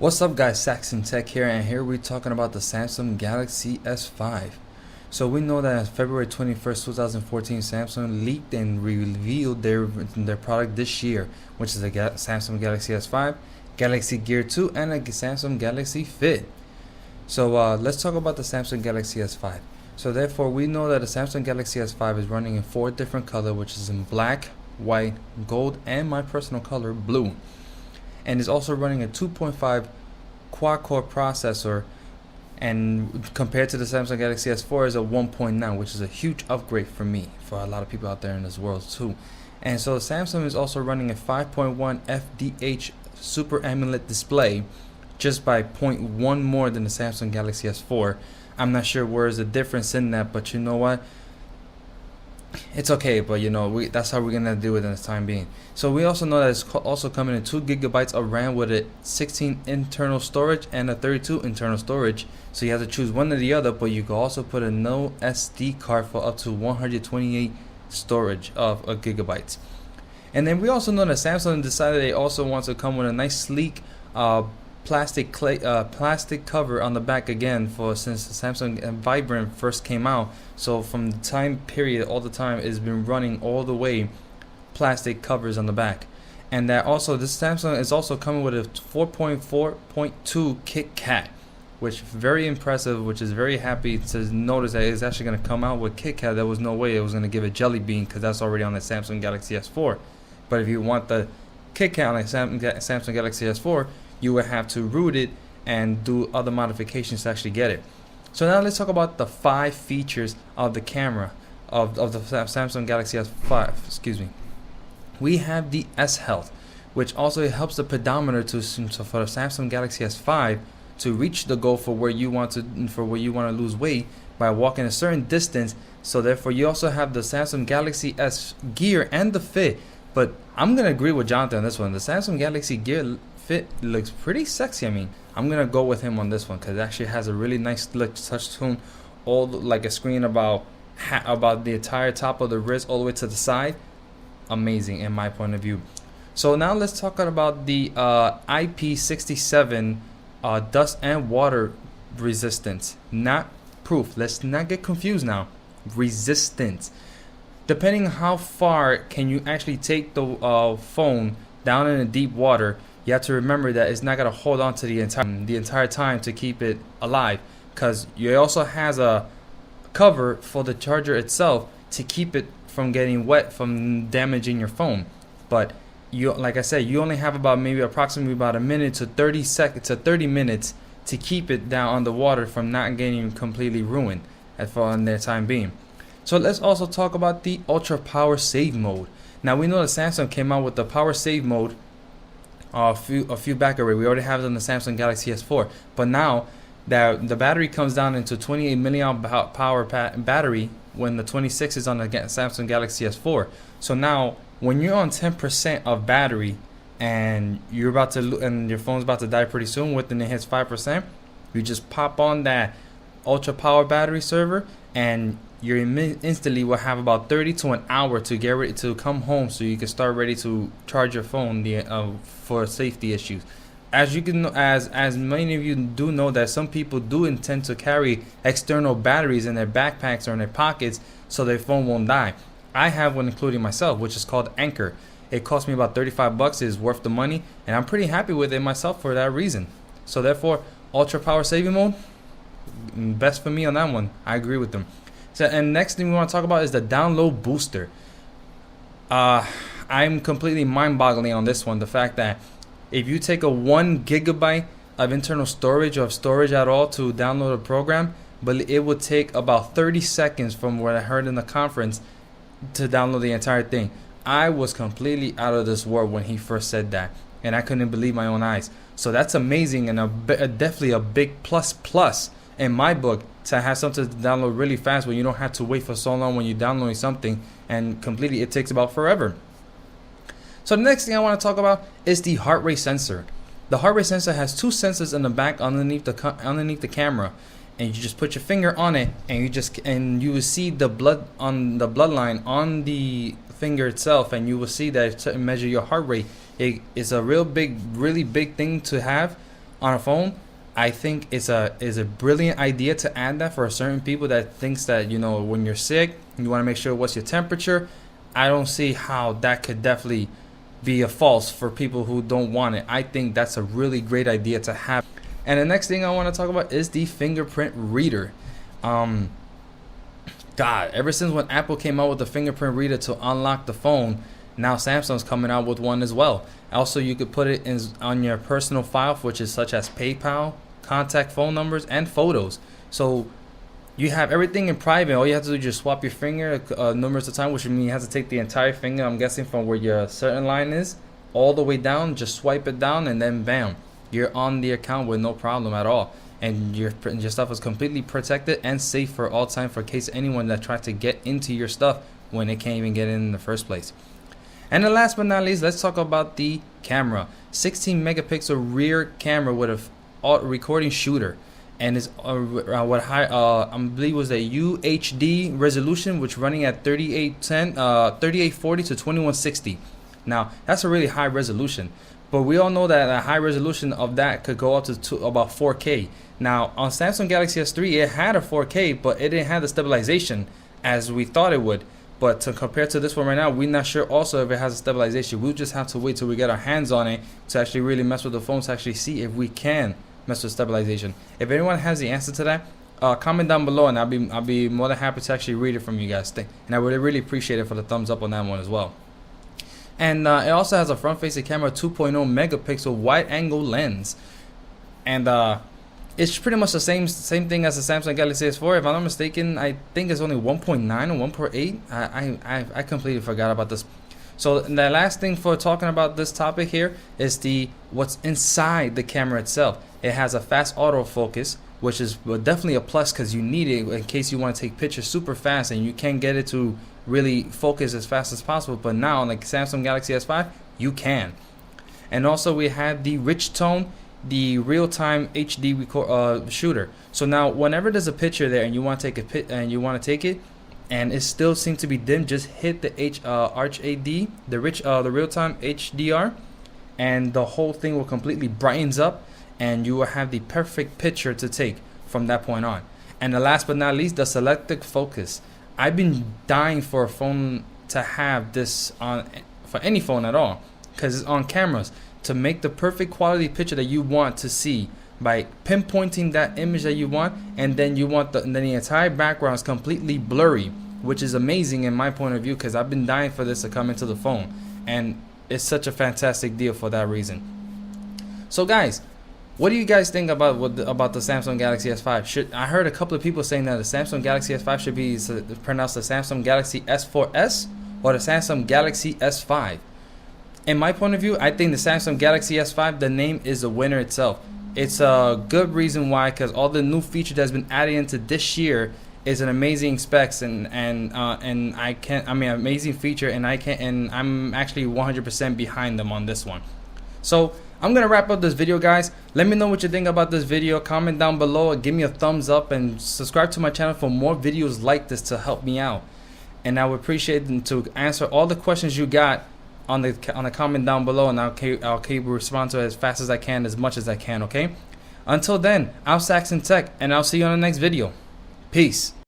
What's up guys, Saxon Tech here, and here we're talking about the Samsung Galaxy S5. So we know that February 21st, 2014, Samsung leaked and revealed their product this year, which is the Samsung Galaxy S5, Galaxy Gear 2, and a Samsung Galaxy Fit. So let's talk about the Samsung Galaxy S5. So therefore, we know that the Samsung Galaxy S5 is running in 4 different colors, which is in black, white, gold, and my personal color, blue. And is also running a 2.5 quad-core processor, and compared to the Samsung Galaxy S4 is a 1.9, which is a huge upgrade for me, for a lot of people out there in this world too. And so Samsung is also running a 5.1 FDH Super AMOLED display, just by 0.1 more than the Samsung Galaxy S4. I'm not sure where is the difference in that, but you know what? It's okay, but you know, that's how we're gonna do it in the time being. So we also know that it's also coming in 2 gigabytes of RAM with a 16 internal storage and a 32 internal storage. So you have to choose one or the other, but you can also put a no SD card for up to 128 storage of gigabytes. And then we also know that Samsung decided they also want to come with a nice sleek plastic cover on the back again, for since the Samsung Vibrant first came out. So from the time period, all the time it's been running all the way plastic covers on the back. And that also, this Samsung is also coming with a 4.4.2 KitKat, which very impressive, which is very happy to notice that it's actually going to come out with KitKat. There was no way it was going to give a Jelly Bean, because that's already on the Samsung Galaxy S4. But if you want the KitKat on the Samsung Galaxy S4, you would have to root it and do other modifications to actually get it. So now let's talk about the 5 features of the camera of the Samsung Galaxy S5. We have the S Health, which also helps the pedometer for the Samsung Galaxy S5 to reach the goal for where you want to lose weight by walking a certain distance. So therefore, you also have the Samsung Galaxy S Gear and the Fit. But I'm gonna agree with Jonathan on this one. The Samsung Galaxy Gear Fit looks pretty sexy. I mean, I'm gonna go with him on this one because it actually has a really nice touch tone, all like a screen about the entire top of the wrist all the way to the side. Amazing in my point of view. So now let's talk about the IP67 dust and water resistance, not proof. Let's not get confused now. Resistance. Depending on how far can you actually take the phone down in the deep water, you have to remember that it's not going to hold on to the entire time to keep it alive, because it also has a cover for the charger itself to keep it from getting wet from damaging your phone. But you, like I said, you only have approximately about a minute to 30 minutes to keep it down on the water from not getting completely ruined for their time being. So let's also talk about the ultra power save mode. Now we know that Samsung came out with the power save mode a few back already. We already have it on the Samsung Galaxy S4, but now that the battery comes down into 28 milliamp power battery when the 26 is on the Samsung Galaxy S4. So now when you're on 10% of battery and your phone's about to die pretty soon, within it hits 5%, you just pop on that ultra power battery server, and you instantly will have about 30 to an hour to get ready to come home, so you can start ready to charge your phone for safety issues. As you can, as many of you do know, that some people do intend to carry external batteries in their backpacks or in their pockets so their phone won't die. I have one, including myself, which is called Anchor. It cost me about $35. It is worth the money, and I'm pretty happy with it myself for that reason. So therefore, ultra power saving mode, best for me on that one. I agree with them. So, and next thing we want to talk about is the download booster. I'm completely mind-boggling on this one. The fact that if you take a 1 gigabyte of internal storage or storage at all to download a program, but it would take about 30 seconds from what I heard in the conference to download the entire thing. I was completely out of this world when he first said that, and I couldn't believe my own eyes. So that's amazing, and definitely a big plus in my book, to have something to download really fast when you don't have to wait for so long when you're downloading something, and completely it takes about forever. So the next thing I want to talk about is the heart rate sensor. The heart rate sensor has 2 sensors in the back underneath the camera, and you just put your finger on it, and you will see the bloodline on the finger itself, and you will see that it measure your heart rate. It's a really big thing to have, on a phone, I think it's a brilliant idea to add that for certain people that thinks that, you know, when you're sick, you want to make sure what's your temperature. I don't see how that could definitely be a false for people who don't want it. I think that's a really great idea to have. And the next thing I want to talk about is the fingerprint reader. God, ever since when Apple came out with the fingerprint reader to unlock the phone, now Samsung's coming out with one as well. Also, you could put it in on your personal file, which is such as PayPal, contact phone numbers, and photos. So you have everything in private. All you have to do is just swap your finger numerous of times, which means you have to take the entire finger, I'm guessing from where your certain line is, all the way down, just swipe it down, and then bam, you're on the account with no problem at all. And your stuff is completely protected and safe for all time, for case anyone that tries to get into your stuff when it can't even get in the first place. And then last but not least, let's talk about the camera. 16 megapixel rear camera with a recording shooter, and is what high I believe was a UHD resolution, which running at 3840 to 2160. Now that's a really high resolution, but we all know that a high resolution of that could go up to about 4K. Now on Samsung Galaxy S3, it had a 4K, but it didn't have the stabilization as we thought it would. But to compare to this one right now, we're not sure also if it has a stabilization. We'll just have to wait till we get our hands on it to actually really mess with the phone, to actually see if we can mess with stabilization. If anyone has the answer to that, comment down below, and I'll be more than happy to actually read it from you guys. And I would really appreciate it for the thumbs up on that one as well. And it also has a front-facing camera, 2.0 megapixel wide-angle lens, and it's pretty much the same thing as the Samsung Galaxy S4. If I'm not mistaken, I think it's only 1.9 or 1.8. I completely forgot about this. So the last thing for talking about this topic here is what's inside the camera itself. It has a fast autofocus, which is definitely a plus because you need it in case you want to take pictures super fast and you can't get it to really focus as fast as possible. But now on the Samsung Galaxy S5, you can. And also we have the rich tone, the real-time HD shooter. So now whenever there's a picture there and you want to take it and it still seems to be dim, just hit the RHAD, the real-time HDR, and the whole thing will completely brightens up and you will have the perfect picture to take from that point on. And the last but not least, the selective focus. I've been dying for a phone to have this on, for any phone at all, because it's on cameras, to make the perfect quality picture that you want to see by pinpointing that image that you want, and then you want the entire background is completely blurry, which is amazing in my point of view, because I've been dying for this to come into the phone, and it's such a fantastic deal for that reason. So guys, what do you guys think about the Samsung Galaxy S5? I heard a couple of people saying that the Samsung Galaxy S5 should be pronounced the Samsung Galaxy S4S or the Samsung Galaxy S5. In my point of view, I think the Samsung Galaxy S5, the name is the winner itself. It's a good reason why, because all the new features that's been added into this year is an amazing specs and amazing feature, and I'm actually 100% behind them on this one. So I'm gonna wrap up this video, guys. Let me know what you think about this video. Comment down below, give me a thumbs up, and subscribe to my channel for more videos like this to help me out. And I would appreciate them to answer all the questions you got on the comment down below, and I'll keep respond to it as fast as I can, as much as I can. Okay, until then, I'm Saxon Tech, and I'll see you on the next video. Peace.